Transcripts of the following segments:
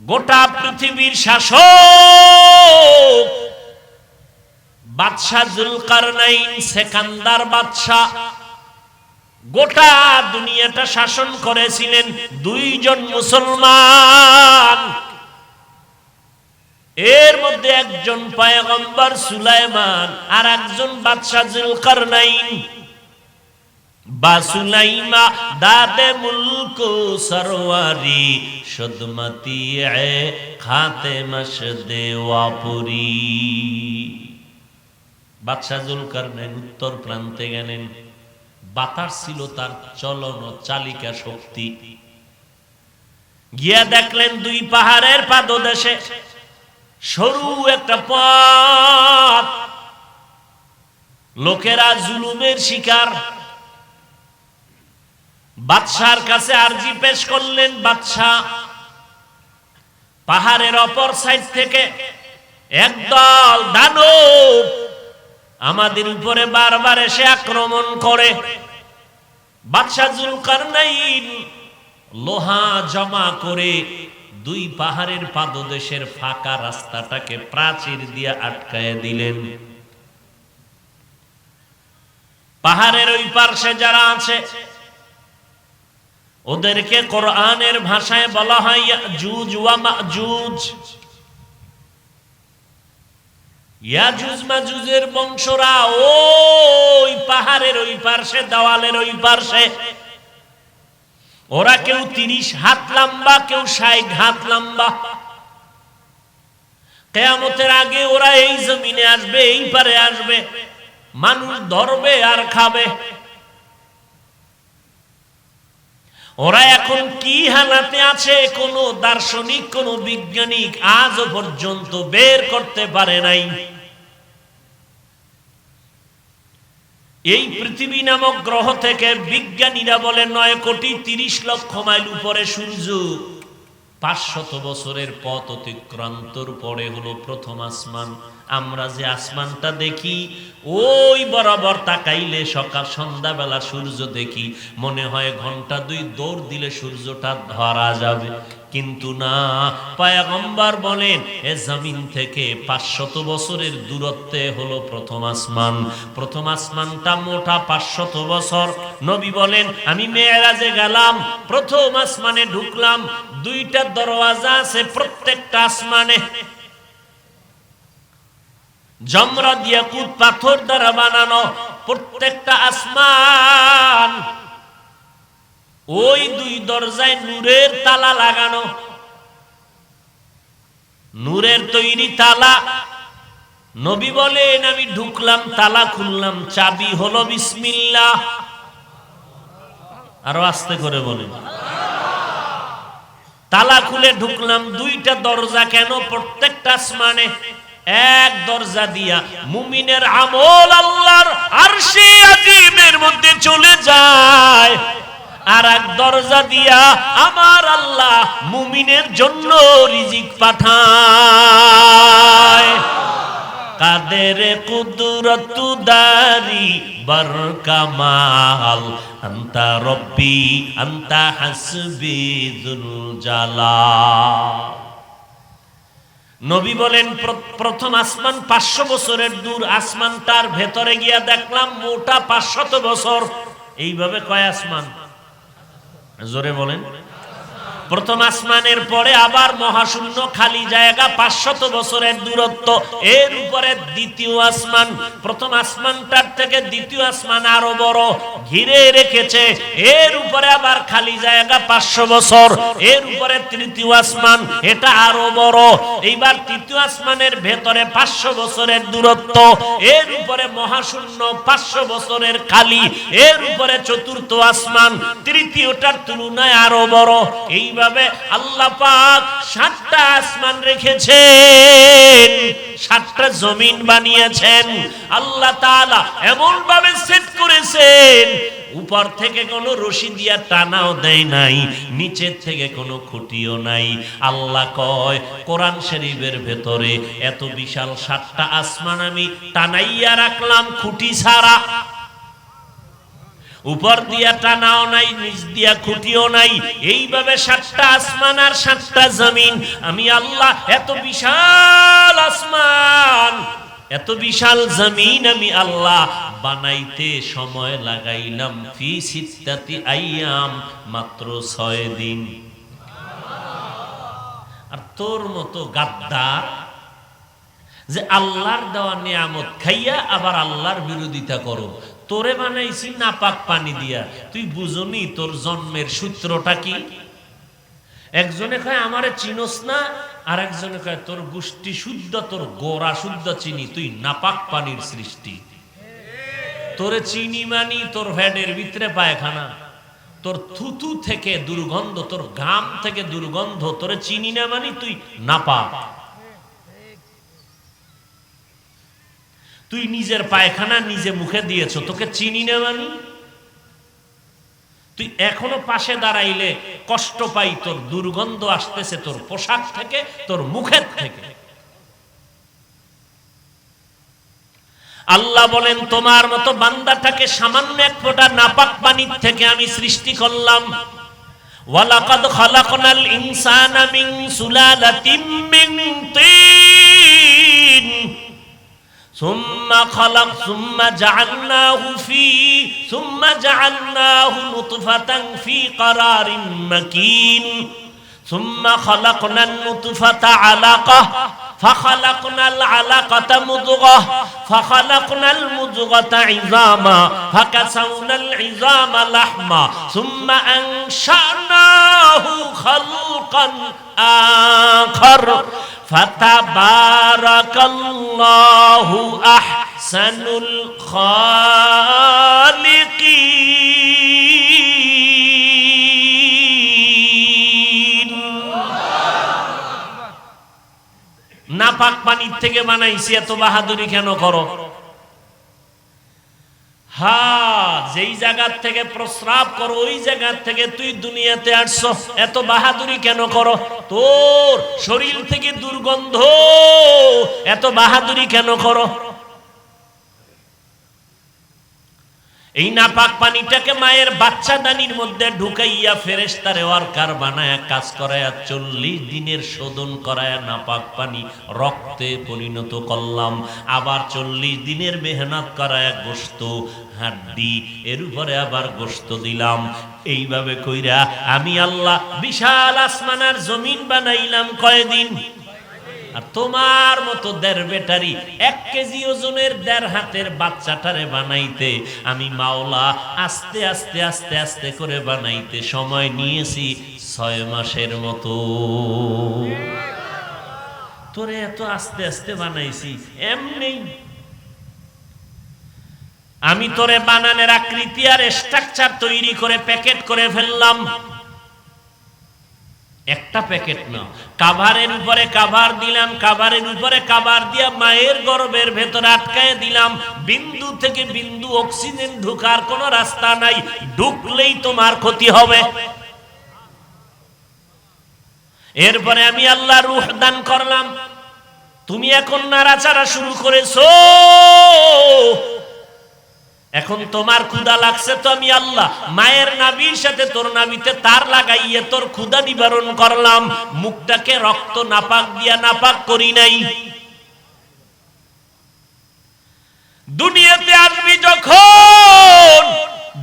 গোটা পৃথিবীর শাসক বাদশাহ জুলকারনাইন সেকান্দার বাদশাহ গোটা দুনিয়াটা শাসন করেছিলেন দুইজন মুসলমান। এর মধ্যে একজন পয়গম্বর সুলাইমান আর একজন বাদশাহ জুলকারনাইন। বা সুলাইমা দাদে মুলক সরওয়ারি সুদমতি এ খাতে মশদে ওয়াপুরি। বাদশাহ জুলকারনাইন উত্তর প্রান্তে গেলেন। বাতাস ছিল তার চলন চালিকা শক্তি। গিয়া দেখলেন দুই পাহাড়ের পাদদেশে সরু একটা পথ। লোকেরা জুলুমের শিকার। বাদশার কাছে আরজি পেশ করলেন। বাদশাহ পাহাড়ের অপর সাইড থেকে একদল দানব আমাদের উপরে বারবার এসে আক্রমণ করে। বাদশাহ জুলকারনাইন লোহা জমা করে দুই পাহাড়ের পাদদেশের ফাঁকা রাস্তাটাকে প্রাচীর দিয়ে আটকায় দিলেন। পাহাড়ের ওই পার্শ্বে যারা আছে ওদেরকে কোরআনের ভাষায় বলা হয় ইয়াজুজ ওয়া মাজুজ। ইয়াজুজ মাজুজের বংশরা ওই পাহাড়ের ওই পার্শ্বে, দেওয়ালের ওই পার্শ্বে। ওরা কেউ 30 হাত লম্বা, কেউ 60 হাত লম্বা। কিয়ামতের আগে ওরা এই জমিনে আসবে, এই পারে আসবে, মানুষ ধরবে আর খাবে। ওরা এখন কি হালাতে আছে কোন দার্শনিক, কোন বিজ্ঞানিক আজও পর্যন্ত বের করতে পারে নাই। এই পৃথিবী নামক গ্রহ থেকে বিজ্ঞানীরা বলে 9,30,00,000 মাইল উপরে সূর্য। 500 বছরের পথ অতিক্রান্তর পরে হলো প্রথম আসমান। আমরা যে আসমানটা দেখি ওই বরাবর তাকাইলে সকাল সন্ধ্যাবেলা সূর্য দেখি, মনে হয় ঘন্টা 2 দৌড় দিলে সূর্যটা ধরা যাবে। কিন্তু না, পয়গম্বর বলেন এ জমিন থেকে 500 বছরের দূরত্বে হলো প্রথম আসমান। প্রথম আসমানটা মোটা 500 বছর। নবী বলেন আমি মেরাজে গেলাম, প্রথম আসমানে ঢুকলাম। 2টা দরওয়াজা আছে প্রত্যেকটা আসমানে, জমরাদ ইয়াকুত পাথর দ্বারা বানানো প্রত্যেকটা আসমান। ওই 2 দরজায় নূরের তালা লাগানো, নূরের তৈরি তালা। নবী বলেন আমি ঢুকলাম, তালা খুললাম, চাবি হলো বিসমিল্লাহ। আরো আস্তে করে বলেন। তালা খুলে ঢুকলাম। 2টা দরজা কেন? প্রত্যেকটা আসমানে এক দরজা দিয়া মুমিনের আমল আল্লাহর আরশে আজিমের মধ্যে চলে যায়, আর এক দরজা দিয়া আমার আল্লাহ মুমিনের জন্য রিজিক পাঠায়। কাদের কুদরত দারি বরকামাল আনতা রব্বি আনতা হাসবি যুল জালাল। নবী বলেন প্রথম আসমান 500 বছরের দূর। আসমানটার ভেতরে গিয়া দেখলাম মোটা 500 বছর। এইভাবে কয় আসমান? জোরে বলেন। প্রথম আসমানের পরে আবার মহাশূন্য খালি জায়গা, 500 বছরের দূরত্ব। এর উপরে দ্বিতীয় আসমান। প্রথম আসমানটার থেকে দ্বিতীয় আসমান আরো বড়, ঘিরে রেখেছে। এর উপরে আবার খালি জায়গা 500 বছর। এর উপরে তৃতীয় আসমান, এটা আরো বড়। এইবার তৃতীয় আসমানের ভেতরে 500 বছরের দূরত্ব। এর উপরে মহাশূন্য 500 বছরের খালি। এর উপরে চতুর্থ আসমান, তৃতীয়টার তুলনায় আরো বড়। এইভাবে আল্লাহ পাক 7টা আসমান রেখেছেন, 7টা জমিন বানিয়েছেন। আল্লাহ তাআলা এমন ভাবে সেট করেছেন, উপর থেকে কোনো রশি দিয়া টানাও দেয় নাই, নিচের থেকে কোনো খুঁটিও নাই। আল্লাহ কয় কোরআন শরীফের ভেতরে এত বিশাল 7টা আসমান আমি টানাইয়া রাখলাম খুঁটি ছাড়া। উপর দিয়া টানাও নাই, নিচ দিয়া খুঁটিও নাই, এইভাবে 7টা আসমান আর 7টা জমিন। আমি আল্লাহ এত বিশাল আসমান, এত বিশাল জমিন আমি আল্লাহ বানাইতে সময় লাগাইলাম ফি সিত্তাতি আইয়াম, মাত্র 6 দিন। আর তোর মতো গাদ্দার যে আল্লাহর দেওয়া নিয়ামত খাইয়া আবার আল্লাহর বিরোধিতা করো। তোরে বানাইছি নাপাক পানি দিয়া, তুই বুঝনি তোর জন্মের সূত্রটা কি? একজনে কয় আমারে চিনোস না, আর একজনে কয় তোর গোষ্ঠী শুদ্ধ, তোর গোড়া শুদ্ধ চিনি, তুই নাপাক পানির সৃষ্টি। তোরে চিনি মানি তোর ভ্যাডের ভিতরে পায়খানা, তোর থুতু থেকে দুর্গন্ধ, তোর ঘাম থেকে দুর্গন্ধ, তোরে চিনি না মানি তুই নাপাক। তুই নিজের পায়খানা নিজে মুখে দিয়েছ, তোকে চিনি না মানি? তুই এখনো পাশে দাঁড়াইলে কষ্ট পাই, তোর দুর্গন্ধ আসতেছে তোর পোশাক থেকে, তোর মুখের থেকে। আল্লাহ বলেন তোমার মতো বান্দাটাকে সামান্য এক ফোঁটা নাপাক পানির থেকে আমি সৃষ্টি করলাম। ওয়ালাকাদ খালাকনাল ইনসানা মিন সুলালাতিন মিন তিন সুম্মা জাআলনাহু নুতফাতান ফি ক্বারারিন মাকিন সুম্মা খালাকনান নুতফাতা আলাকাহ فخلقنا العلقة مضغة فخلقنا المضغة عظاما فكسونا العظام لحما ثم أنشأناه خلقا آخر فتبارك الله أحسن الخالقين। নাপাক পানির থেকে বানাইছি, এত বাহাদুরি কেন করো? যেই জায়গার থেকে প্রস্রাব করো ওই জায়গার থেকে তুই দুনিয়াতে আসছো, এত বাহাদুরি কেন করো? তোর শরীর থেকে দুর্গন্ধ, এত বাহাদুরি কেন করো? এই নাপাক পানিটাকে মায়ের বাচ্চা দানির মধ্যে ঢুকাইয়া ফেরেশতারে ওয়ার্কার বানায়া কাজ করায়া 40 দিনের শোধন করায়া নাপাক পানি রক্তে পরিণত করলাম। আবার 40 দিনের মেহনত করায়া গোশত হাড্ডি এর উপরে আবার গোশত দিলাম। এইভাবে কইরা আমি আল্লাহ বিশাল আসমান আর জমিন বানাইলাম কয়দিন? আর তোমার মতো 1.5 ব্যাটারি 1 কেজি ওজনের 1.5 হাতের বাচ্চাটারে বানাইতে আমি মাওলা আস্তে আস্তে আস্তে আস্তে করে বানাইতে সময় নিয়েছি 6 মাসের মতো। তোরে এত আস্তে আস্তে বানাইছি এমনি। আমি তোরে বানানোর আকৃতি আর স্ট্রাকচার তৈরি করে প্যাকেট করে ফেললাম। একটা প্যাকেট না, কাভারের উপরে কাভার দিলাম, কাভারের উপরে কাভার দিয়া মায়ের গর্ভের ভেতরে আটকায় দিলাম। বিন্দু থেকে বিন্দু অক্সিজেন ঢোকার কোনো রাস্তা নাই, ঢুকলেই তোমার ক্ষতি হবে। এরপরে আমি আল্লাহ রূহ দান করলাম। তুমি এখন নাড়াচাড়া শুরু করেছো, এখন তোমার ক্ষুধা লাগছে, তো আমি আল্লাহ মায়ের নাভির সাথে তোর নাভিতে তার লাগাইয়ে তোর ক্ষুধা নিবারণ করলাম। মুখটাকে রক্ত নাপাক দিয়া নাপাক করি নাই। দুনিয়াতে আসবি যখন,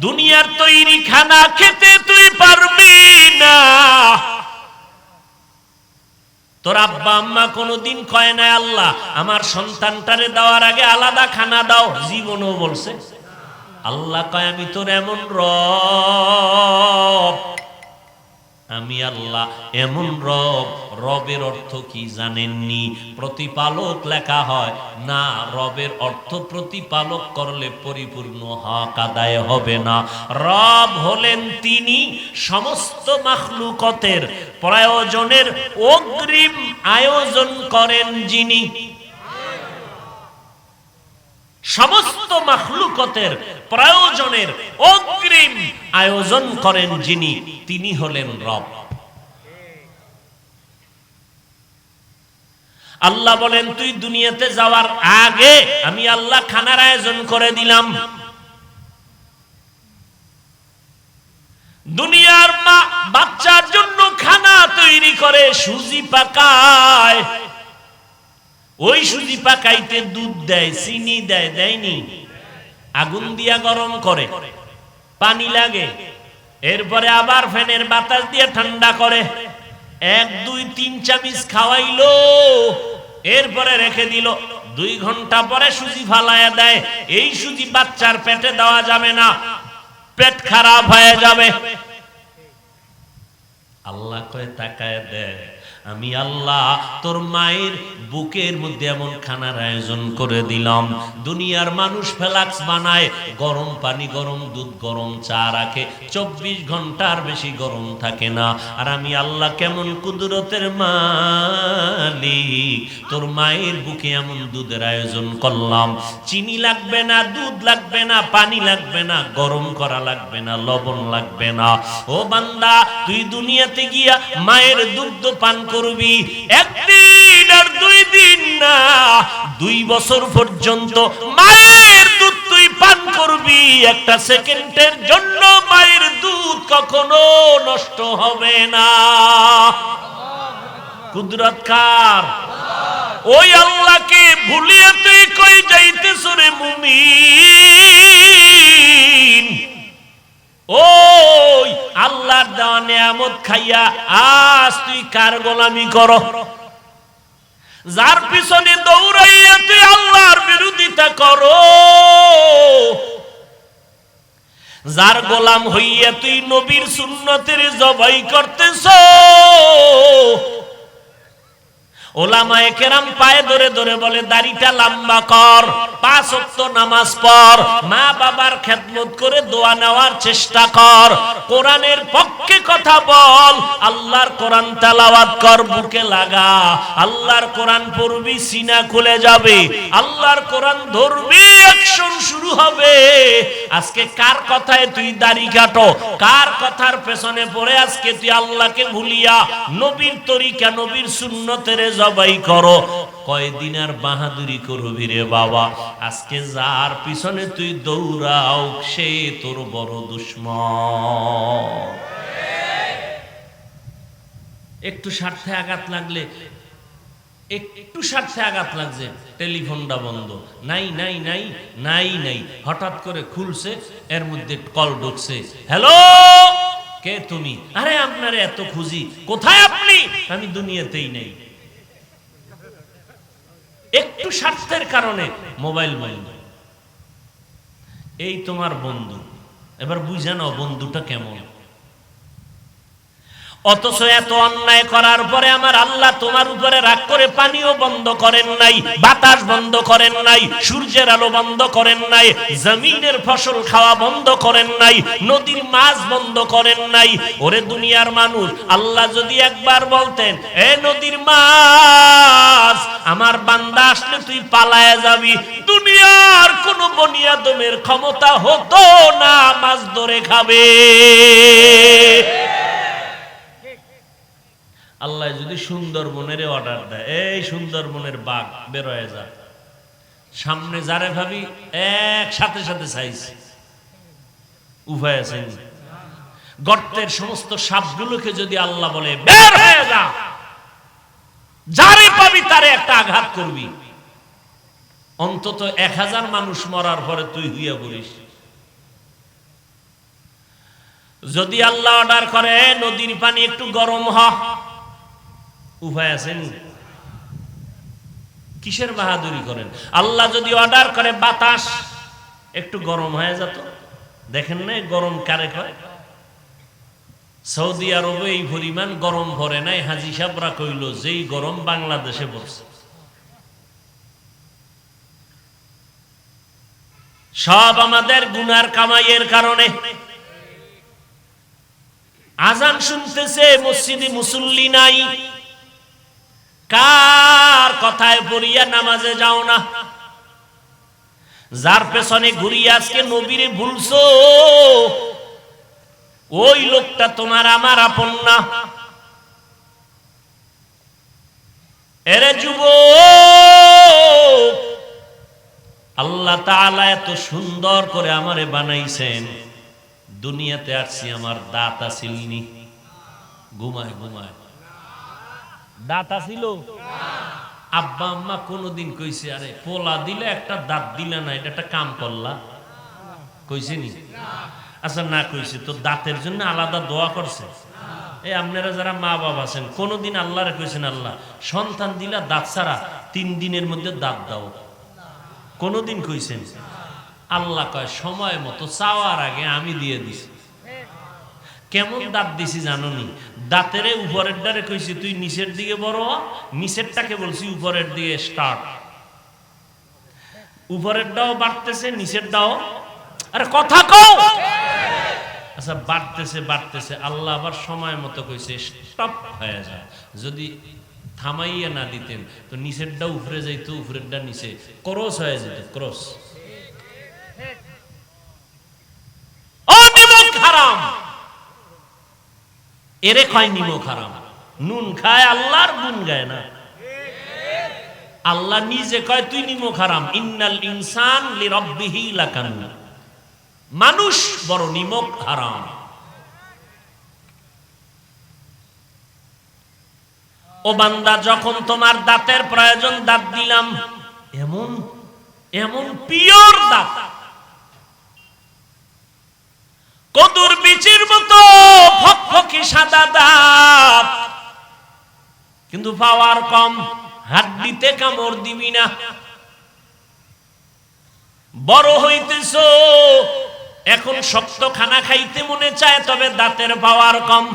দুনিয়ার তৈরি খানা খেতে তুই পারবি না। তোর আব্বা আম্মা কোনোদিন কয় না আল্লাহ আমার সন্তানটারে দেওয়ার আগে আলাদা খানা দাও, জীবনও বলছে। আল্লাহ কয় আমি তোর এমন রব, আমি আল্লাহ এমন রব। রবের অর্থ কি জানেননি? প্রতিপালক লেখা হয় না, রবের অর্থ প্রতিপালক করলে পরিপূর্ণ হক আদায় হবে না। রব হলেন তিনি সমস্ত মাখলুকতের প্রয়োজনের অগ্রিম আয়োজন করেন যিনি। সমস্ত মাখলুকতের প্রয়োজনের অগ্রিম আয়োজন করেন যিনি, তিনি হলেন রব। আল্লাহ বলেন তুই দুনিয়াতে যাওয়ার আগে আমি আল্লাহ খানার আয়োজন করে দিলাম। দুনিয়ার মা বাচ্চার জন্য খানা তৈরি করে, সুজি পাকায়, ওই সুজি পাকাইতে দুধ দেয়, চিনি দেয়, দেয়নি? আগুন দিয়া গরম করে, পানি লাগে, এরপরে আবার ফ্যানের বাতাস দিয়ে ঠান্ডা করে, 1 2 3 চামচ খাওয়াইলো, এরপরে রেখে দিল, 2 ঘন্টা পরে সুজি ফালায়া দেয়। এই সুজি বাচ্চার পেটে দেওয়া যাবে না, পেট খারাপ হয়ে যাবে। আল্লাহ কয় তাকায় দেয়, আমি আল্লাহ তোর মায়ের বুকের মধ্যে এমন খানার আয়োজন করে দিলাম, দুনিয়ার মানুষ ফ্লাক্স বানায়, গরম পানি, গরম দুধ, গরম চা রাখে, 24 ঘন্টার বেশি গরম থাকে না। আর আমি আল্লাহ কেমন কুদরতের মালিক, তোর মায়ের বুকে এমন দুধের আয়োজন করলাম, চিনি লাগবে না, দুধ লাগবে না, পানি লাগবে না, গরম করা লাগবে না, লবণ লাগবে না। ও বান্দা, তুই দুনিয়াতে গিয়া মায়ের দুধ পান করবি, 1 দিন আর 2 দিন না, 2 বছর পর্যন্ত মায়ের দুধ তুই পান করবি। 1 সেকেন্ডের জন্য মায়ের দুধ কখনো নষ্ট হবে না। কুদরত কার? ওই আল্লাহকে ভুলিয়ে তুই কই যাইতেছ রে মুমিন? ওই আল্লাহর দেওয়া নিয়ামত খাইয়া আজ তুই কার গোলামি করো? যার পিছনে দৌড়াইয়া তুই আল্লাহর বিরোধিতা করো, যার গোলাম হইয়া তুই নবীর সুন্নতের জবাই করতেছ, ওলামায়ে কেরাম পায়ে ধরে ধরে বলে দাড়িটা লম্বা কর, 5 ওয়াক্ত নামাজ পড়, মা বাবার খেদমত করে দোয়া নেওয়ার চেষ্টা কর, কোরআনের পক্ষে কথা বল, আল্লাহর কোরআন তেলাওয়াত কর, বুকে লাগা, আল্লাহর কোরআন পড়বি, সিনা খুলে যাবে, আল্লাহর কোরআন ধরবি, অ্যাকশন শুরু হবে। আজকে কার কথায় তুই দাড়ি কাটো? কার কথার পেছনে পড়ে আজকে তুই আল্লাহকে ভুলিয়া নবীর তরিকা, নবীর সুন্নতের জবাই করো? কয়দিন আর বাহাদুরি করবি রে বাবা? আজকে যার পিছনে তুই দৌড়াও সে তোর বড় দুশমন। একটু স্বার্থে আঘাত লাগলে, একটু স্বার্থে আঘাত লাগছে, টেলিফোনটা বন্ধ, নাই নাই নাই নাই নাই, হঠাৎ করে খুলছে, এর মধ্যে কল ঢুকছে, হ্যালো কে তুমি? আরে আপনারে এত খুঁজি, কোথায় আপনি? আমি দুনিয়াতেই নেই। একটু স্বার্থের কারণে মোবাইল বন্ধ। এই তোমার বন্ধু, এবার বুঝে নাও বন্ধুটা কেমন। অথচ এত অন্যায় করার পরে আমার আল্লাহ তোমার উপরে রাগ করে পানিও বন্ধ করেন নাই, বাতাস বন্ধ করেন নাই, সূর্যের আলো বন্ধ করেন নাই, জমিনের ফসল খাওয়া বন্ধ করেন নাই, নদীর মাছ বন্ধ করেন নাই। ওরে দুনিয়ার মানুষ, আল্লাহ যদি একবার বলতেন, এ নদীর মাছ, আমার বান্দা আসলে তুই পালায়া যাবি, দুনিয়ার কোন বনি আদমের ক্ষমতা হতো না মাছ ধরে খাবে। আল্লাহ যদি সুন্দরবনের অর্ডার দেয়, এই সুন্দরবনের বাঘ বের হয়ে যা, সামনে যারে ভাবি একসাথে সাথে চাইছে, উভয় আছে। গর্তের সমস্ত সাপগুলোকে যদি আল্লাহ বলে বের হয়ে যা, যারে পাবি তারে একটা আঘাত করবি, অন্তত 1000 মানুষ মরার পরে তুই হইয়া পড়িস। যদি আল্লাহ অর্ডার করে নদীর পানি একটু গরম হ, উপায় আছে? কিসের বাহাদুরি করেন? আল্লাহ যদি অর্ডার করে বাতাস একটু গরম হয়ে যেত, দেখেন না গরম কারে কয়? সৌদি আরবে এই পরিমাণ গরম ভরে নাই, হাজী সাহেবরা কইল যেই গরম বাংলাদেশে পড়ছে। সব আমাদের গুনার কামাইয়ের কারণে। আজান শুনতেছে, মসজিদে মুসল্লি নাই, কার কথায় পড়িয়া নামাজে যাও না? যার পেছনে ঘুরিয়ে আজকে নবীরে ভুলছো, ওই লোকটা তোমার আমার আপন না। এরে যুবক, আল্লাহ তাআলা এত সুন্দর করে আমারে বানাইছেন, দুনিয়াতে আসছি আমার দাঁত আসিলনি, ঘুমায় ঘুমায় দাঁত আসিল। আব্বা আম্মা কোনদিন কইছে আরে পোলা দিলে একটা দাঁত দিলে না, এটা একটা কাম করলা? কইছে নি? আচ্ছা না কইছে তো দাঁতের জন্য আলাদা দোয়া করছে? এই আপনারা যারা মা বাবা আছেন কোনদিন আল্লাহরে কইছেন আল্লাহ সন্তান দিলা দাঁত ছাড়া 3 দিনের মধ্যে দাঁত দাও? কোনদিন কইছেন? আল্লাহ কয় সময় মতো চাওয়ার আগে আমি দিয়ে দিছি। কেমন দাঁত দিছি জানোনি? দাঁতের উপরের ডারে কইছি তুই নিচের দিকে বড়, নিচেরটাকে বলছি উপরের দিকে স্টার্ট। উপরের দাও বাড়তেছে, নিচের দাও আরে কথা কও। আচ্ছা বাড়তেছে বাড়তেছে, আল্লাহ আবার সময় মতো কইছে স্টপ হয়ে যায়। যদি থামাইয়া না দিতেন তো নিচেরটা উপরে যাইতো, উপরেরটা নিচে ক্রস হয়ে যেত, ক্রস। হারাম এরে খায় নিমক হারাম। নুন খায় আল্লাহর গুণ গায় না। আল্লাহ নিজে কয় তুই নিমক হারাম। ইন্নাল ইনসান লিরাব্বিহি লাকানুন, মানুষ বড় নিমক হারাম। ও বান্দা যখন তোমার দাঁতের প্রয়োজন দাঁত দিলাম, এমন এমন পিওর দাঁত, কদুর বিচির মতো ফকফকি সাদা দাঁত, কিন্তু পাওয়ার কম, হাড্ডিতে কামড় দিবি না। বড় হইতেছো এখন শক্ত খানা খাইতে মনে চায়, তবে দাঁতের পাওয়ার কম।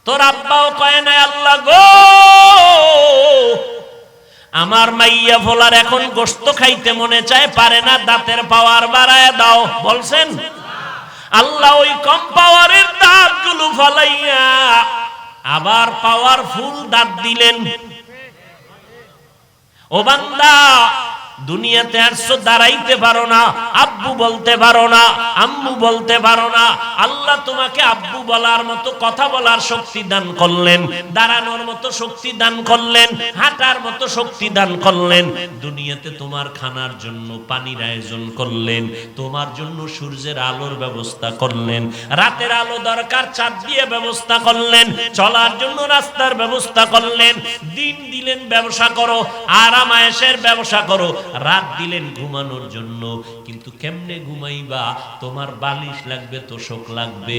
তোর আব্বাও কয় না আল্লাহ গো আমার মাইয়া ফোলার এখন গোশত খাইতে মনে চায়, পারে না, দাঁতের পাওয়ার বাড়ায় দাও, বলছেন? আল্লাহ ওই কম পাওয়ারের দাঁত গুলো ফালাইয়া আবার পাওয়ারফুল দাঁত দিলেন। ও বান্দা দুনিয়াতে আসছো, দাঁড়াইতে পারো না, আব্বু বলতে পারো না, আম্মু বলতে পারো না। আল্লাহ তোমাকে আব্বু বলার মতো, কথা বলার শক্তি দান করলেন, দাঁড়ানোর মতো শক্তি দান করলেন, হাঁটার মতো শক্তি দান করলেন। দুনিয়াতে তোমার খানার জন্য পানির আয়োজন করলেন, তোমার জন্য সূর্যের আলোর ব্যবস্থা করলেন, রাতের আলো দরকার চাঁদ দিয়ে ব্যবস্থা করলেন, চলার জন্য রাস্তার ব্যবস্থা করলেন, দিন দিলেন ব্যবসা করো, আরাম আয়েশের ব্যবসা করো, রাত দিলেন ঘুমানোর জন্য। কিন্তু কেমনে ঘুমাইবা? তোমার বালিশ লাগবে, তোশক লাগবে,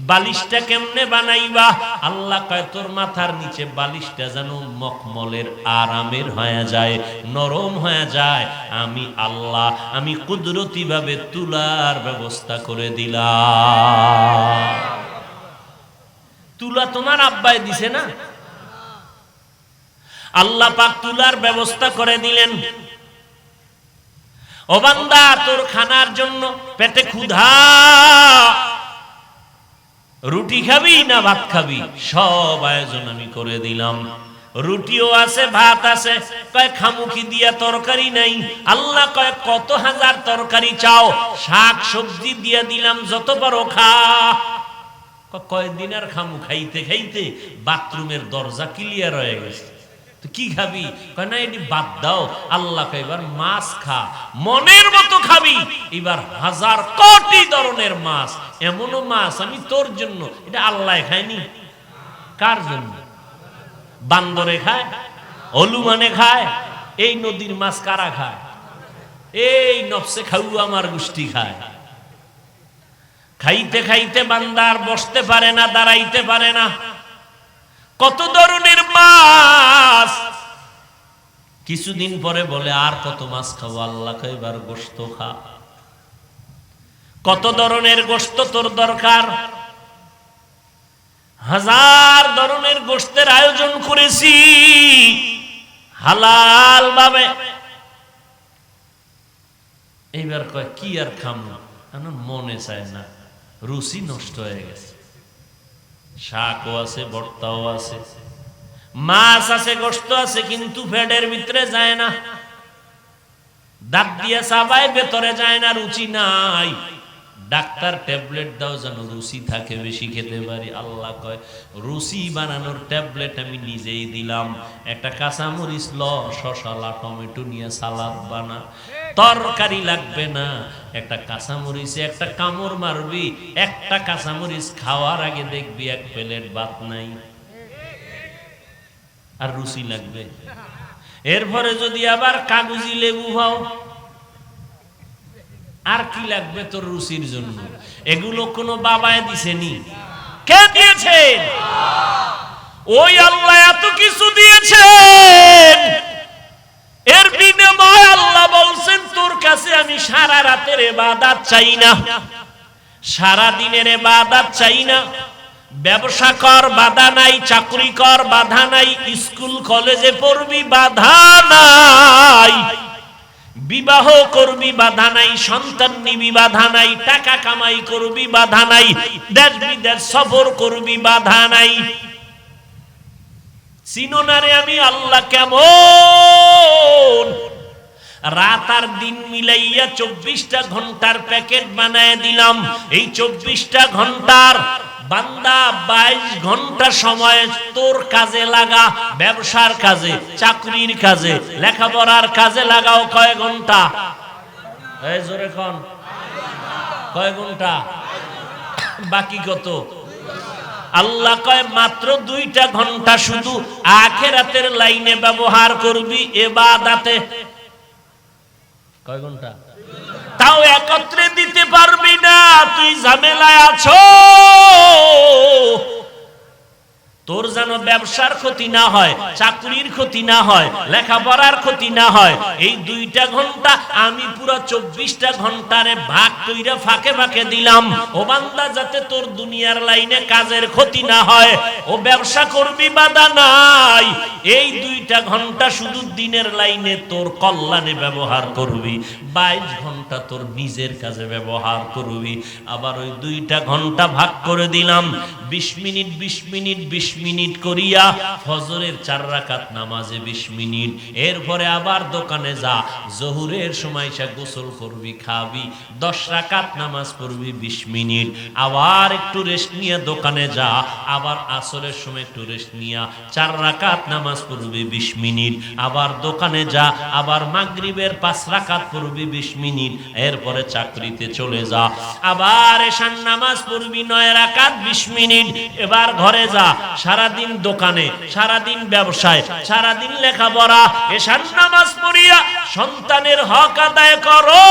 বালিশটা কেমনে বানাইবা? আল্লাহ কয় তোর মাথার নিচে বালিশটা যেন মখমলের আরামের হয়ে যায়, নরম হয়ে যায়। আমি আল্লাহ, আমি কুদরতি ভাবে তুলার ব্যবস্থা করে দিলাম। তুলা তোমার আব্বাই দিছে না? আল্লাহ পাক তুলার ব্যবস্থা করে দিলেন। ও বান্দা তোর খানার জন্য পেটে ক্ষুধা, রুটি খাবি না ভাত খাবি, সব আয়োজন আমি করে দিলাম। রুটিও আছে, ভাত আছে। কয় খামুখি দিয়া তরকারি নাই। আল্লাহ কয় কত হাজার তরকারি চাও, শাক সবজি দিয়া দিলাম, যত পারো খা। কয়দিন আর খামু? খাইতে খাইতে বাথরুমের দরজা ক্লিয়ার হয়ে গেছে। কি খাবি? কয় না এটি বাদ দাও। আল্লাহ কয় এবার মাছ খা, মনের মতো খাবি। এবার হাজার কোটি ধরনের মাছ, এমনও মাছ আমি তোর জন্য। এটা আল্লাহ খায়নি, কার জন্য? বান্দরে খায়, হলুমানে খায়। এই নদীর মাছ কারা খায়? এই নফসে খাউ আমার গোষ্ঠী খায়। খাইতে খাইতে বান্দার বসতে পারে না, দাঁড়াইতে পারে না। কত ধরনের মাছ। কিছুদিন পরে বলে আর কত মাছ খাবো? আল্লাহ কয় এবার গোশত খা। কত ধরনের গোশত তোর দরকার? হাজার ধরনের গোশতের আয়োজন করেছি হালাল ভাবে। এইবার কয় কি আর খামু, মনে চায় না, রুচি নষ্ট হয়ে গেছে। শাকও আছে, ভর্তাও আছে, মাছ আছে, গোশত আছে, কিন্তু পেটের ভিতরে যায় না। দাঁত দিয়ে চাবায়, ভেতরে যায় না, রুচি নাই। ডাক্তার ট্যাবলেট দাও যেন রুচি থাকে, বেশি খেতে পারি। আল্লাহ কয় রুচি বানানোর ট্যাবলেট আমি নিজেই দিলাম। একটা কাঁচামরিচ ল, শসা লা, টমেটো নিয়ে সালাদ বানা। তরকারি লাগবে না, একটা কাঁচামরিচে একটা কামড় মারবি, একটা কাঁচামরিচ খাওয়ার আগে দেখবি এক প্লেট ভাত নাই, আর রুচি লাগবে। এরপরে যদি আবার কাগজি লেবু খাও, আর কি লাগবে তোর রুচির জন্য? এগুলো কোনো বাবায় দিছেনি? কে দিয়েছে? ওই আল্লাহ এত কিছু দিয়েছেন, এর বিনিময়ে আল্লাহ বলছেন তোর কাছে আমি সারা রাতের ইবাদত চাই না, সারা দিনের ইবাদত চাই না। ব্যবসা কর বাধা নাই, চাকরি কর বাধা নাই, স্কুল কলেজে পড়বি বাধা নাই, বিবাহ করবি বাধা নাই, সন্তান নিবি বাধা নাই, টাকা কামাই করবি বাধা নাই, দেশ বিদেশ সফর করবি বাধা নাই। চিনো না রে আমি আল্লাহ কেমন? রাত আর দিন মিলাইয়া 24টা ঘন্টার প্যাকেট বানায় দিলাম। এই 24টা ঘন্টার বান্দা 22 ঘন্টা সময় তোর কাজে লাগা, ব্যবসার কাজে, চাকরির কাজে, লেখাপড়ার কাজে লাগাও। কয় ঘন্টা? এই জোরে কোন কয় ঘন্টা? বাকি কত? আল্লাহ কয় মাত্র 2টা ঘন্টা শুধু আখিরাতের লাইনে ব্যবহার করবি ইবাদতে। কয় ঘন্টা? তাও একত্রে দিতে পারবি না, তুই ঝামেলায় আছো। তোর যেন ব্যবসার ক্ষতি না হয়, চাকরির ক্ষতি না হয়, লেখাপড়ার ক্ষতি না হয়। এই 2টা ঘন্টা আমি পুরো 24টা ঘন্টারে ভাগ কইরা ফাঁকে ফাঁকে দিলাম। ও বান্দা, যাতে তোর দুনিয়ার লাইনে কাজের ক্ষতি না হয়। ও ব্যবসা করবি বাধা নাই, এই 2টা ঘন্টা শুধু দিনের লাইনে তোর কল্যাণে ব্যবহার করবি, 22 ঘন্টা তোর নিজের কাজে ব্যবহার করবি। আবার ওই 2টা ঘন্টা ভাগ করে দিলাম, 20 মিনিট 20 মিনিট 20 মিনিট করিয়া ফজরের 4 রাকাত নামাজে 20 মিনিট। এরপরে আবার দোকানে যা, জোহরের সময় সে গোসল করবি, খাবি, 10 রাকাত নামাজ পড়বি 20 মিনিট। আবার একটু রেস্ট নিয়ে দোকানে যা, আবার আসরের সময় একটু রেস্ট নিয়ে 4 রাকাত নামাজ পড়বি 20 মিনিট। আবার দোকানে যা, আবার মাগরিবের 5 রাকাত পড়বি 20 মিনিট। এরপরে চাকরিতে চলে যা, আবার এশার নামাজ পড়বি 9 রাকাত 20 মিনিট। এবার ঘরে যা, সারাদিন দোকানে, সারাদিন ব্যবসায়, সারাদিন লেখাপড়া, এশার নামাজ পড়িয়া সন্তানের হক আদায় করো,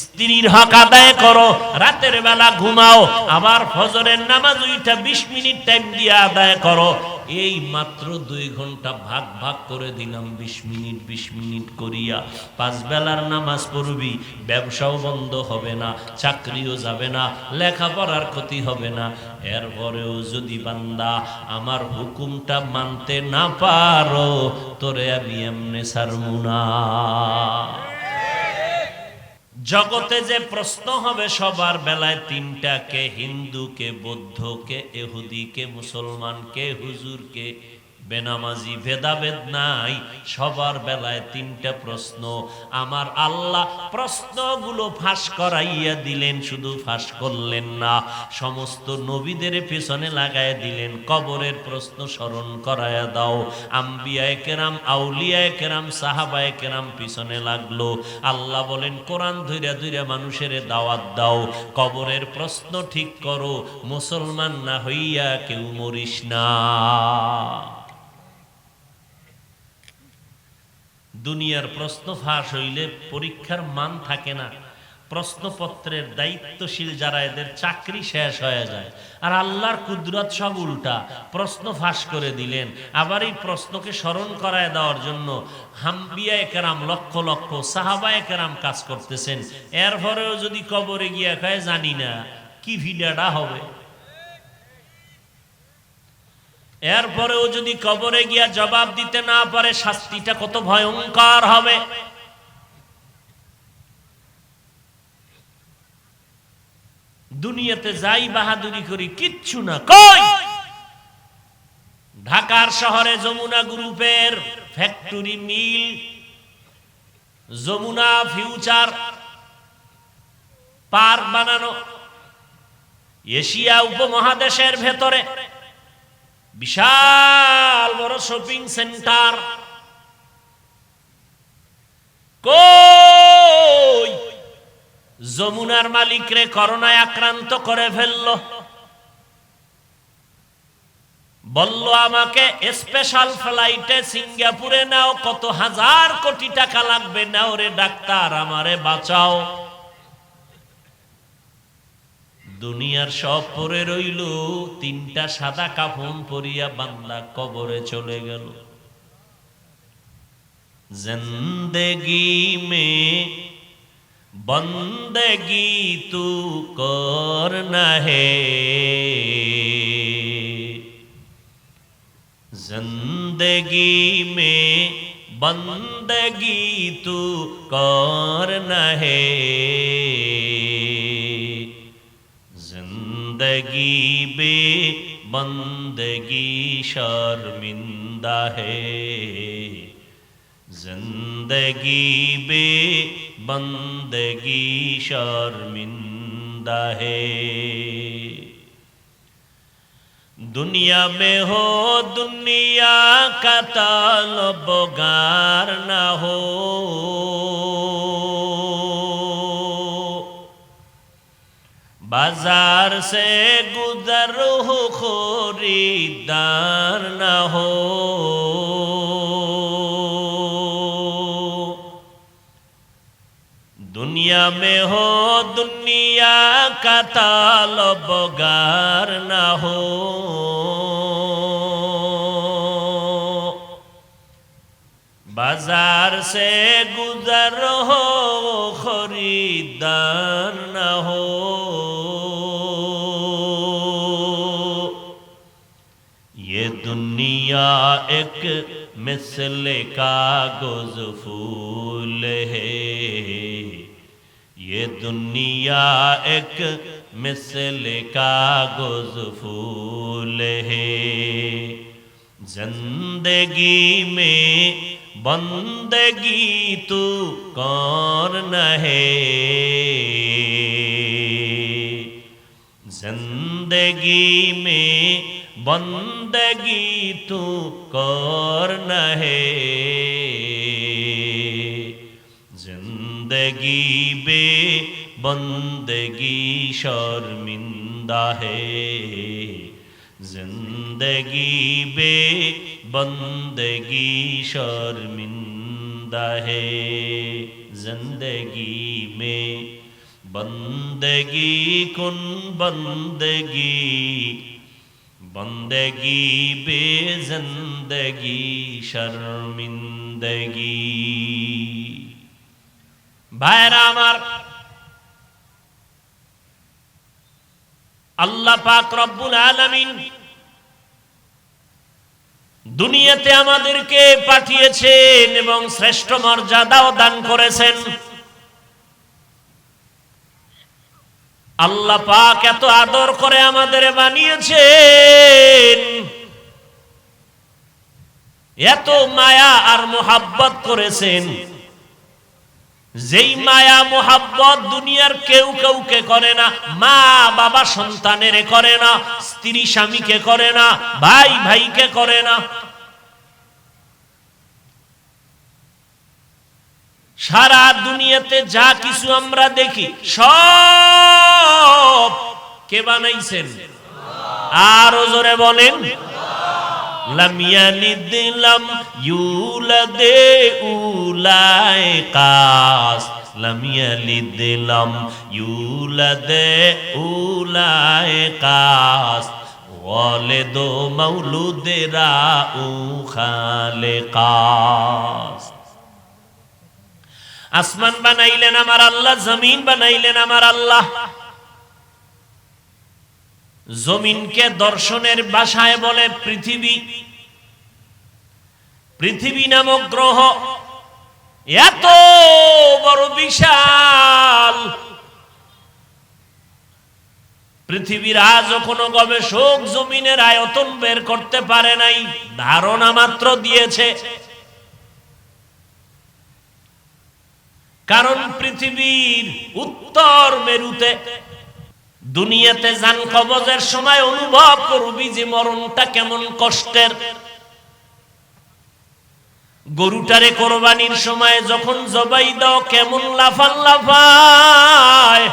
স্ত্রীর হক আদায় করো, রাতের বেলা ঘুমাও, আবার ফজরের নামাজ ওইটা 20 মিনিট টাইম দিয়ে আদায় করো। এই মাত্র 2 ঘন্টা ভাগ ভাগ করে দিলাম, 20 মিনিট 20 মিনিট করিয়া। 5 বেলার নামাজ পড়বি, ব্যবসাও বন্ধ হবে না, চাকরিও যাবে না, লেখাপড়ার ক্ষতি হবে না। এরপরেও যদি বান্দা আমার হুকুমটা মানতে না পারো, তোরে আমি এমনে ছাড়বো না। জগতে যে প্রশ্ন হবে সবার বেলায় 3টা, কে হিন্দু, কে বৌদ্ধ, কে ইহুদি, কে মুসলমান, কে হুজুর, কে বেনামাজি, ভেদাভেদ নাই। সবার বেলায় 3টা প্রশ্ন। আমার আল্লাহ প্রশ্নগুলো ফাঁস করাইয়া দিলেন, শুধু ফাঁস করলেন না, সমস্ত নবীদের পেছনে লাগাইয়া দিলেন। কবরের প্রশ্ন স্মরণ করাইয়া দাও। আম্বিয়ায়ে কেরাম, আউলিয়ায়ে কেরাম, সাহাবায়ে কেরাম পিছনে লাগলো। আল্লাহ বলেন কোরআন ধইরা ধইরা মানুষের দাওয়াত দাও, কবরের প্রশ্ন ঠিক করো, মুসলমান না হইয়া কেউ মরিস না। দুনিয়ার প্রশ্ন ফাঁস হইলে পরীক্ষার মান থাকে না, প্রশ্নপত্রের দায়িত্বশীল যারা, এদের চাকরি শেষ হয়ে যায়। আর আল্লাহর কুদরত সব উল্টা, প্রশ্ন ফাঁস করে দিলেন। আবার এই প্রশ্নকে স্মরণ করায় দেওয়ার জন্য আম্বিয়ায়ে কেরাম লক্ষ লক্ষ, সাহাবায়ে কেরাম কাজ করতেছেন। এরপরেও যদি কবরে গিয়া কয় জানি না, কি ভিড়াটা হবে? এরপরেও যদি কবরে গিয়া জবাব দিতে না পারে, শাস্তিটা কত ভয়ঙ্কর হবে। দুনিয়াতে যাই বাহাদুরি করি, কিচ্ছু না। কই ঢাকার শহরে যমুনা গ্রুপের ফ্যাক্টরি, মিল, যমুনা ফিউচার পার্ক বানানো, এশিয়া উপমহাদেশের ভেতরে বিশাল বড় শপিং সেন্টার, কই যমুনার মালিকরে করোনায় আক্রান্ত করে ফেলল, বলল আমাকে স্পেশাল ফ্লাইটে সিঙ্গাপুরে নাও, কত হাজার কোটি টাকা লাগবে, নাও রে ডাক্তার আমারে বাঁচাও। দুনিয়ার সব পরে রইল, তিনটা সাদা কাফন পরিয়া বান্দা কবরে চলে গেল। জিন্দেগি মে বন্দেগি তু করনা হে, जिंदगी में बंदगी तू करना है, जिंदगी बे बंदगी शर्मिंदा है, जिंदगी बे बंदगी शर्मिंदा है। दुनिया में हो दुनिया का तलबगार न हो, बाजार से गुजर हो खरीदार न हो, दुनिया में हो दुनिया का तलबगार न हो, बाजार से गुजर हो खरीदार न हो। ये दुनिया एक मिसल कागज फूल है, ये दुनिया एक मिसल कागज फूल है, जिंदगी में बंदगी तू कौन है, जिंदगी में बंदगी तू कौन है, जिंदगी बे बंदगी शर्मिंदा है, जिंदगी बे बंदगी शर्मिंदा है, जिंदगी में बंदगी कुन बंदगी, बंदगी बे जिंदगी शर्मिंदगी। भाईरा आमार, আল্লাহ পাক রব্বুল আলামিন দুনিয়াতে আমাদেরকে পাঠিয়েছেন এবং শ্রেষ্ঠ মর্যাদাও দান করেছেন। আল্লাহ পাক এত আদর করে আমাদের বানিয়েছেন, এত মায়া আর মোহাব্বত করেছেন, যেই মায়া মোহাব্বত দুনিয়ার কেউ কাউকে করে না। মা বাবা সন্তানের করে না, স্ত্রী স্বামীকে করে না, ভাই ভাইকে করে না। সারা দুনিয়াতে যা কিছু আমরা দেখি সব কে বানাইছেন? আরো জোরে বলেন, لم يلد لم يولد أولئكاس لم يلد لم يولد أولئكاس والد مولود راء خالقاس। আসমান বানাইলেন আমার আল্লাহ, জমিন বানাইলেন আমার আল্লাহ। জমিনকে দর্শনের ভাষায় বলে পৃথিবী। পৃথিবী নামক গ্রহ এত বড় বিশাল, পৃথিবীর আজও কোনো গবেষক জমিনের আয়তন বের করতে পারে নাই, ধারণা মাত্র দিয়েছে। কারণ পৃথিবীর উত্তর মেরুতে দুনিয়াতে জান কবজের সময় অনুভব করবি যে মরণটা কেমন কষ্টের। গরুটারে কোরবানির সময় যখন জবাই দাও কেমন লাফান লাফায়।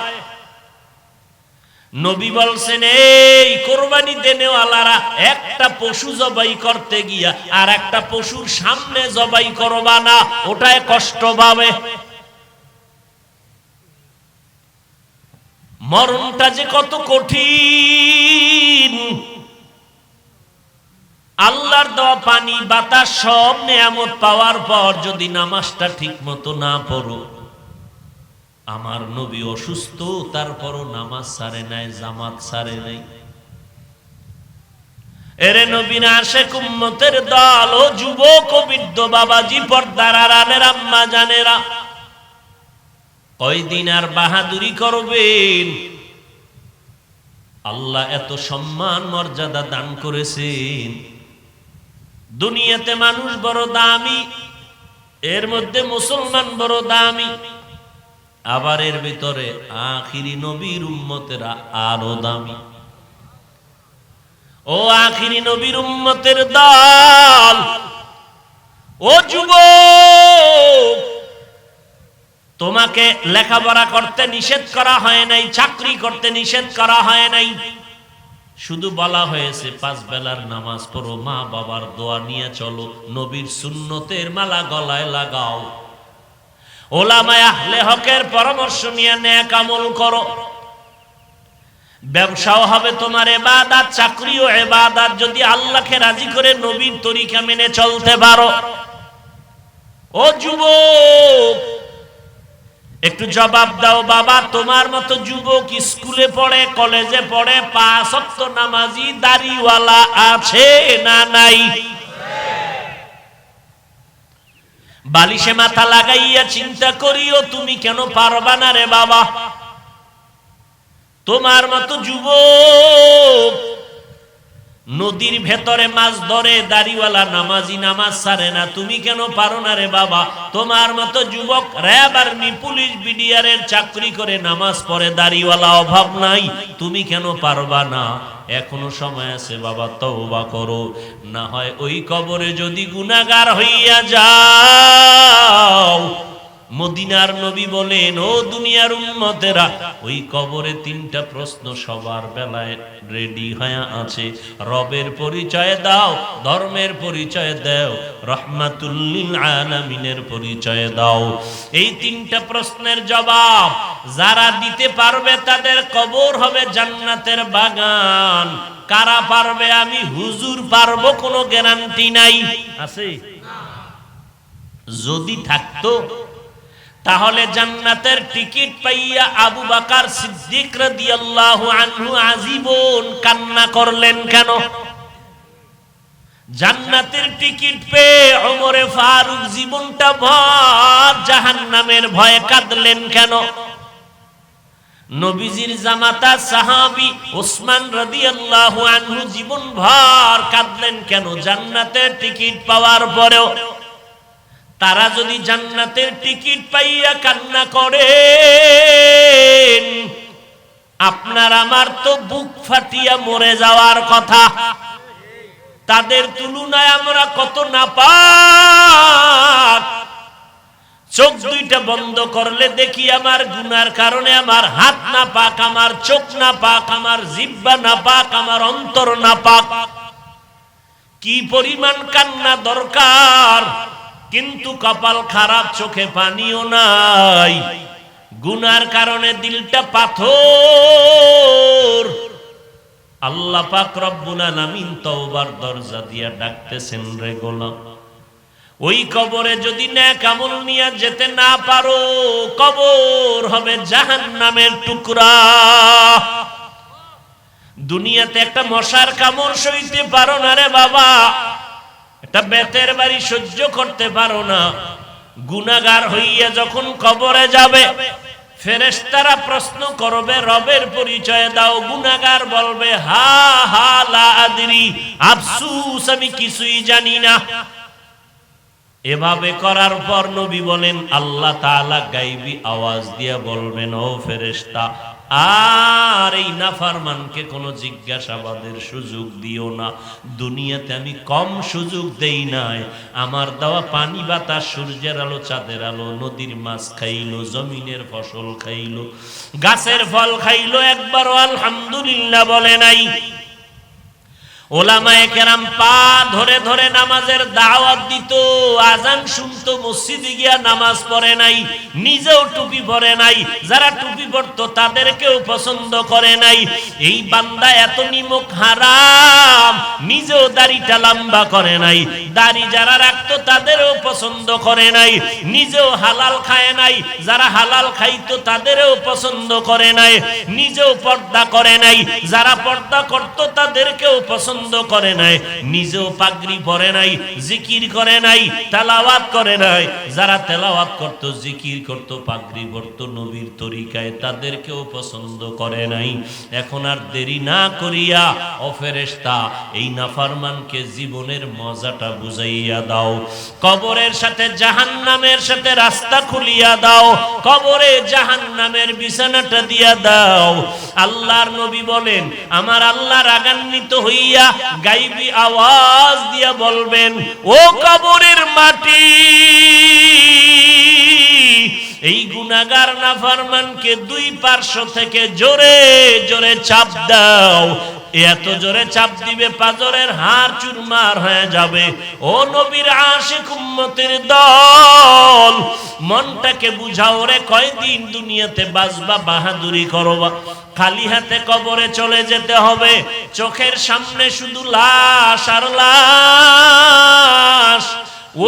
নবী বলছেন এই কোরবানি দেনেওয়ালারা একটা পশু জবাই করতে গিয়া আর একটা পশুর সামনে জবাই করবা না, ওটায় কষ্ট পাবে। মরণটা যে কত কঠিন। আল্লাহর দেওয়া পানি বাতাস সব নেয়ামত পাওয়ার পর যদি নামাজটা ঠিক মতো না পড়ো, আমার নবী অসুস্থ তারপরও নামাজ ছাড়ে নাই, জামাত ছাড়ে নাই। এরে নবীর আশেক উম্মতের দল, ও যুবক ও বৃদ্ধ বাবাজি, পর্দার আড়ালের আম্মা জানেরা, কয়দিন আর বাহাদুরি করবেন? আল্লাহ এত সম্মান মর্যাদা দান করেছেন। দুনিয়াতে মানুষ বড় দামি, এর মধ্যে মুসলমান বড় দামি, আবার এর ভিতরে আখিরি নবীর উম্মতেরা আরো দামি। ও আখিরি নবীর উম্মতের দল, ও যুবক, তোমাকে লেখাপড়া করতে নিষেধ করা হয় নাই, চাকরি করতে নিষেধ করা হয় নাই, শুধু বলা হয়েছে 5 বেলার নামাজ পড়ো, মা বাবার দোয়া নিয়ে চলো, নবীর সুন্নতের মালা গলায় লাগাও, ওলামায়ে আহলে হকের পরামর্শ নিয়ে নেক আমল করো। ব্যবসাও হবে তোমার ইবাদত, চাকরিও ইবাদত, যদি আল্লাহকে রাজি করে নবীর তরিকা মেনে চলতে পারো। ও যুবক, একটু জবাব দাও বাবা, তোমার মতো যুবক স্কুলে পড়ে, কলেজে পড়ে, 5 ওয়াক্ত নামাজি দাড়িওয়ালা আছে না নাই? বালিশে মাথা লাগাইয়া চিন্তা করিও তুমি কেন পারবা না রে বাবা। তোমার মতো যুবক নদীর ভেতরে মাছ ধরে, দাড়িওয়ালা নামাজি নামাজ ছাড়ে না, তুমি কেন পারো না রে বাবা। তোমার মতো যুবক র্যাব, আর্মি, পুলিশ, বিডিআরের চাকরি করে নামাজ পড়ে, দাড়িওয়ালা অভাব নাই, তুমি কেন পারবা না? এখনো সময় আছে বাবা, তওবা করো, না হয় ওই কবরে যদি গুনাহগার হইয়া যাও। মদিনার নবী বলেন, ও দুনিয়ার উম্মতেরা, ওই কবরে 3টা প্রশ্ন সবার বেলায় রেডি হয়ে আছে। রবের পরিচয় দাও, ধর্মের পরিচয় দাও, রাহমাতুল লিল আলামিনের পরিচয় দাও। এই 3টা প্রশ্নের জবাব যারা দিতে পারবে তাদের কবর হবে জান্নাতের বাগান। কারা পারবে? আমি হুজুর পারবো, কোনো গ্যারান্টি নাই। আছে? যদি থাকতো তাহলে জান্নাতের টিকিট পাইয়া আবু বকর সিদ্দিক রাদিয়াল্লাহু আনহু আজীবন কান্না করলেন কেন? জান্নাতের টিকিট পেয়ে ওমরে ফারুক জীবনটা ভর জাহান্নামের ভয়ে কাঁদলেন কেন? নবীজির জামাতা সাহাবী ওসমান রাদিয়াল্লাহু আনহু জীবন ভর কাঁদলেন কেন জান্নাতের টিকিট পাওয়ার পরেও? তারা যদি জান্নাতের টিকিট পাইয়া কান্না করেন, আপনার আমার তো বুক ফাটিয়া মরে যাওয়ার কথা। তাদের তুলনায় আমরা কত নাপাক। চোখ 2টা বন্ধ করলে দেখি আমার গুনার কারণে আমার হাত নাপাক, আমার চোখ নাপাক, আমার জিহ্বা নাপাক, আমার অন্তর নাপাক। কি পরিমাণ কান্না দরকার, কিন্তু কপাল খারাপ, চোখে পানিও নাই, গুনার কারণে দিলটা পাথর। আল্লাহ পাক রব্বুল আলামিন তওবার দরজা দিয়া ডাকতেছেন, রে গোলাম, ওই কবরে যদি নেক আমল নিয়ে যেতে না পারো, কবর হবে জাহান্নামের টুকরা। দুনিয়াতে একটা মশার কামড় সইতে পারো না রে বাবা, একটা বেতের বাড়ি সহ্য করতে পারো না। গুনাহগার হইয়া যখন কবরে যাবে, ফেরেশতারা প্রশ্ন করবে, রবের পরিচয় দাও। গুনাহগার বলবে, হা হা লা আদরি, আফসোস আমি কিছুই জানি না। এভাবে করার পর নবী বলেন, আল্লাহ তাআলা গায়বী আওয়াজ দিয়ে বলবেন, ও ফেরেশতা, আর এই নাফরমানকে কোনো জিজ্ঞাসাবাদের সুযোগ দিও না। দুনিয়াতে আমি কম সুযোগ দেই নাই। আমার দেওয়া পানি বাতাস, সূর্যের আলো, চাঁদের আলো, নদীর মাছ খাইলো, জমিনের ফসল খাইলো, গাছের ফল খাইলো, একবারও আলহামদুলিল্লাহ বলে নাই। ওলামায়ে কেরাম পা ধরে ধরে নামাজের দাওয়াত দিত, আজান শুনতো, মসজিদে গিয়া নামাজ পড়ে নাই, নিজেও টুপি পরে নাই, যারা টুপি পরতো তাদেরকেও পছন্দ করে নাই। এই বান্দা এত নিমক হারাম, নিজেও দাড়িটা লম্বা করে নাই, দাড়ি যারা রাখতো তাদেরও পছন্দ করে নাই, নিজেও হালাল খায় নাই, যারা হালাল খাইতো তাদেরও পছন্দ করে নাই, নিজেও পর্দা করে নাই, যারা পর্দা করতো তাদেরকেও পছন্দ করে নাই, নিজেও পাগড়ি পরে নাই, জিকির করে নাই, তেলাওয়াত করে নাই, যারা তেলাওয়াত করত, জিকির করত, পাগড়ি পরত নবীর তরিকায়, তাদেরকেও পছন্দ করে নাই। এখন আর দেরি না করিয়া ও ফেরেশতা, এই নাফরমানকে জীবনের মজাটা বুঝাইয়া দাও, কবরের সাথে জাহান্নামের সাথে রাস্তা খুলিয়া দাও, কবরে জাহান্নামের বিছানাটা দিয়া দাও। আল্লাহর নবী বলেন, আমার আল্লাহ রাগান্বিত হইয়া গাইবি আওয়াজ দিয়া বলবেন, ও কবরের মাটি, এই গুনাহগার নাফরমানকে দুই পার্শ্ব থেকে জোরে জোরে চাপ দাও। এত জোরে চাপ দিবে পাজরের হাড় চুরমার হয়ে যাবে। ও নবীর আশিক উম্মতের দল, মনটাকে বুঝাও রে, কয়দিন দুনিয়াতে বাঁচবা, বাহাদুরি করবা, খালি হাতে কবরে চলে যেতে হবে, চোখের সামনে শুধু লাশ আর লাশ।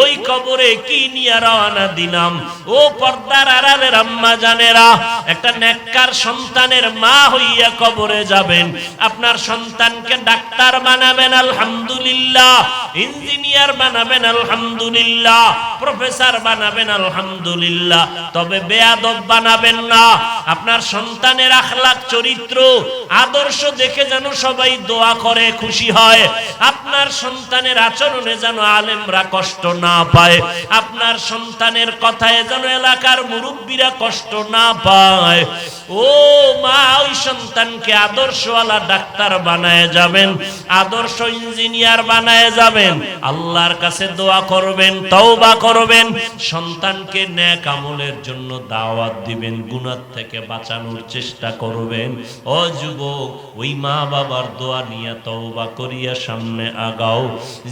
ওই কবরে কি নিয়ে রওনা দিলাম? ও পর্দার আড়ালের আম্মা জানেরা, একটা নেককার সন্তানের মা হইয়া কবরে যাবেন, আপনার সন্তানকে ডাক্তার বানাবেন আলহামদুলিল্লাহ, ইঞ্জিনিয়ার বানাবেন আলহামদুলিল্লাহ, প্রফেসর বানাবেন আলহামদুলিল্লাহ, তবে বেয়াদব বানাবেন না। আপনার সন্তানের আখলাক, চরিত্র, আদর্শ দেখে যেন সবাই দোয়া করে, খুশি হয়। আপনার সন্তানের আচরণে যেন আলেমরা কষ্ট না পায়, আপনার সন্তানের কথায় যেন এলাকার মুরব্বীরা কষ্ট না পায়। ও মা, ওই সন্তানকে আদর্শওয়ালা ডাক্তার বানায় যাবেন, আদর্শ ইঞ্জিনিয়ার বানায় যাবেন, আল্লাহর কাছে দোয়া করবেন, তওবা করবেন, সন্তানকে নেক আমলের জন্য দাওয়াত দিবেন, গুনাহ থেকে বাঁচানোর চেষ্টা করবেন। ও যুবক, ওই মা বাবার দোয়া নিয়ে তওবা করিয়া সামনে আগাও।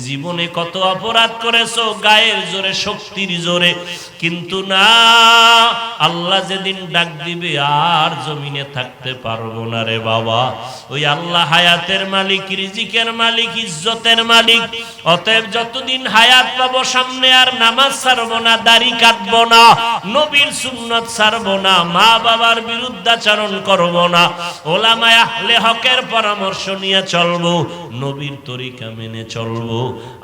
জীবনে কত অপরাধ করেছো, গায়ের জোরে, শক্তির জোরে, কিন্তু না, আল্লাহ যেদিন ডাক দিবে আর জমিনে থাকতে পারবো না রে বাবা। ওই আল্লাহ হায়াতের মালিক, রিজিকের মালিক, ইজ্জতের মালিক। অতএব যতদিন হায়াত পাবো সামনে আর নামাজ ছাড়বো না, দাড়ি কাটবো না, নবীর সুন্নাত ছাড়বো না, মা বাবার বিরুদ্ধাচরণ করবো না, ওলামায়ে আহলে হকের পরামর্শ নিয়ে চলবো, নবীর তরিকা মেনে চলবো।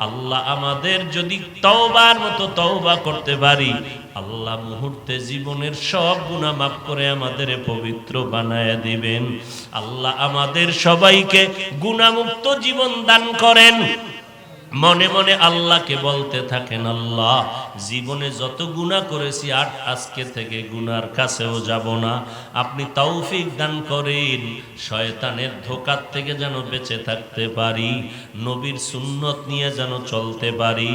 আল্লাহ আমাদের যদি তওবার মতো তওবা করতে পারি, আল্লাহ মুহূর্তে জীবনের সব গুনাহ মাফ করে আমাদের পবিত্র বানায় দিবেন। আল্লাহ আমাদের সবাইকে গুনাহমুক্ত জীবন দান করেন। মনে মনে আল্লাহকে বলতে থাকেন, আল্লাহ জীবনে যত গুনাহ করেছি আর আজকে থেকে গুনার কাছেও যাব না। আপনি তৌফিক দান করেন, শয়তানের ধোঁকার থেকে যেন বেঁচে থাকতে পারি, নবীর সুন্নত নিয়ে যেন চলতে পারি,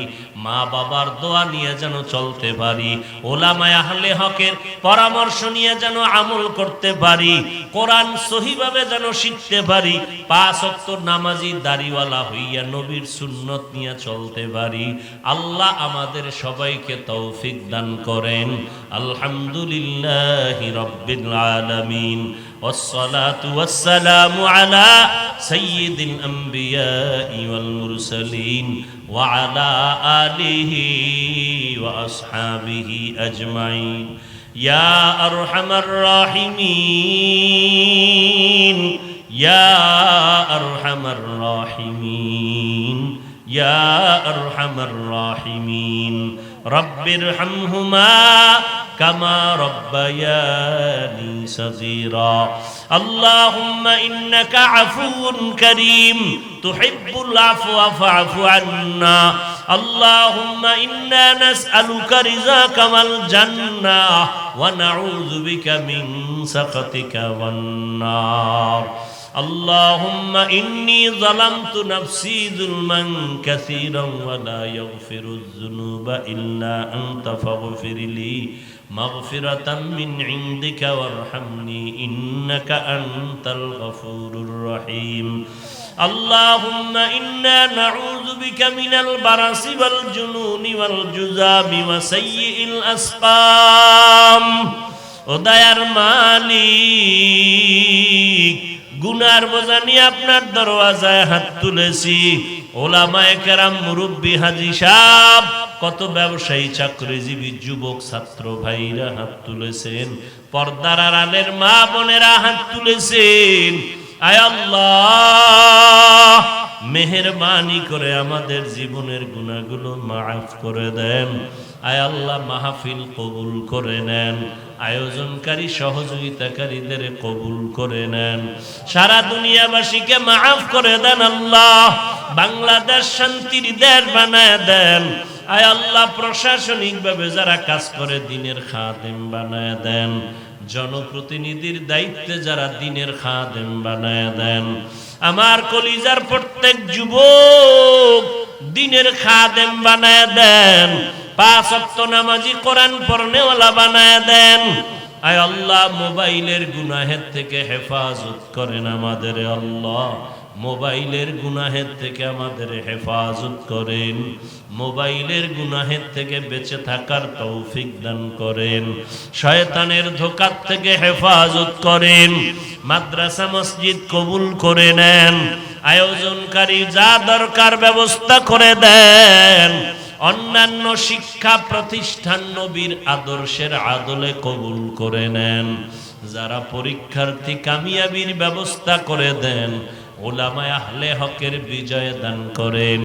মা বাবার দোয়া নিয়ে যেন চলতে পারি, ওলামায়ে আহলে হকের পরামর্শ নিয়ে যেন আমল করতে পারি, কোরআন সহিভাবে যেন শিখতে পারি, 5 ওয়াক্ত নামাজি দাড়িওয়ালা হইয়া নবীর সুন্নত নিয়ে চলতে পারি। আল্লাহ আমাদের সবাইকে তৌফিক দান করেন। আলহামদুলিল্লাহি রাব্বিল আলামিন, ওয়াসসালাতু ওয়াসসালামু আলা সাইয়্যিদিল আমবিয়াই ওয়াল মুরসালিন ওয়া আলা আলিহি ওয়া আসহাবিহি আজমাইন। ইয়া আরহামার রাহিমিন, ইয়া আরহামার রাহিমিন, ইয়া আরহামার রাহিমিন। রব্বিরহামহুমা কামা রব্বায়ানি সগীরা। আল্লাহুম্মা ইন্নাকা আফুউন কারীম তুহিব্বুল আফওয়া ফা'ফু আন্না। আল্লাহুম্মা ইন্না নাসআলুকা রিযাকা ওয়াল জান্নাহ ওয়া নাউযু বিকা মিন সাখাতিকা ওয়ান নার اللهم إني ظلمت نفسي ظلما كثيرا ولا يغفر الذنوب إلا أنت فاغفر لي مغفرة من عندك وارحمني إنك أنت الغفور الرحيم اللهم إنا نعوذ بك من البرص والجنون والجذام وسيء الأسقام ودير مالك গুনার বোঝা নিয়ে আপনার দরওয়াজায় হাত তুলেছি। ওলামায়ে কেরাম, মুরব্বী, হাজী সাহেব, কত ব্যবসায়ী, চাকরিজীবী, যুবক, ছাত্র ভাইরা হাত তুলেছেন। পর্দার আড়ালের মা বোনেরা হাত তুলেছেন। আয় আল্লাহ, মেহেরবানি করে আমাদের জীবনের গুনাহগুলো মাফ করে দেন। আয় আল্লাহ, মাহফিল কবুল করে নেন, আয়োজনকারী সহযোগিতাকারীদের কবুল করে নেন, সারা দুনিয়াবাসীকে মাফ করে দেন। আল্লাহ, বাংলাদেশ শান্তির দেশ বানায় দেন। আয় আল্লাহ, প্রশাসনিকভাবে যারা কাজ করে দিনের খাদেম বানায় দেন, জনপ্রতিনিধির দায়িত্বে যারা দিনের খাদেম বানায় দেন। আমার কলিজার প্রত্যেক যুবক দিনের খাদেম বানায় দেন, 5 ওয়াক্ত নামাজি, কোরআন পড়নেওয়ালা বানায় দেন। আয় আল্লাহ, মোবাইলের গুনাহের থেকে হেফাজত করেন আমাদের। আল্লাহ, মোবাইলের গুনাহের থেকে আমাদের হেফাজত করেন, মোবাইলের গুনাহের থেকে বেঁচে থাকার তৌফিক দান করেন, শয়তানের ধোঁকার থেকে হেফাজত করেন, মাদ্রাসা মসজিদ কবুল করে নেন, আয়োজনকারী যা দরকার ব্যবস্থা করে দেন, অন্যান্য শিক্ষা প্রতিষ্ঠান নবীর আদর্শের আদলে কবুল করে নেন, যারা পরীক্ষার্থী কামিয়াবির ব্যবস্থা করে দেন, উলামায়ে আহলে হকের বিজয় দান করেন।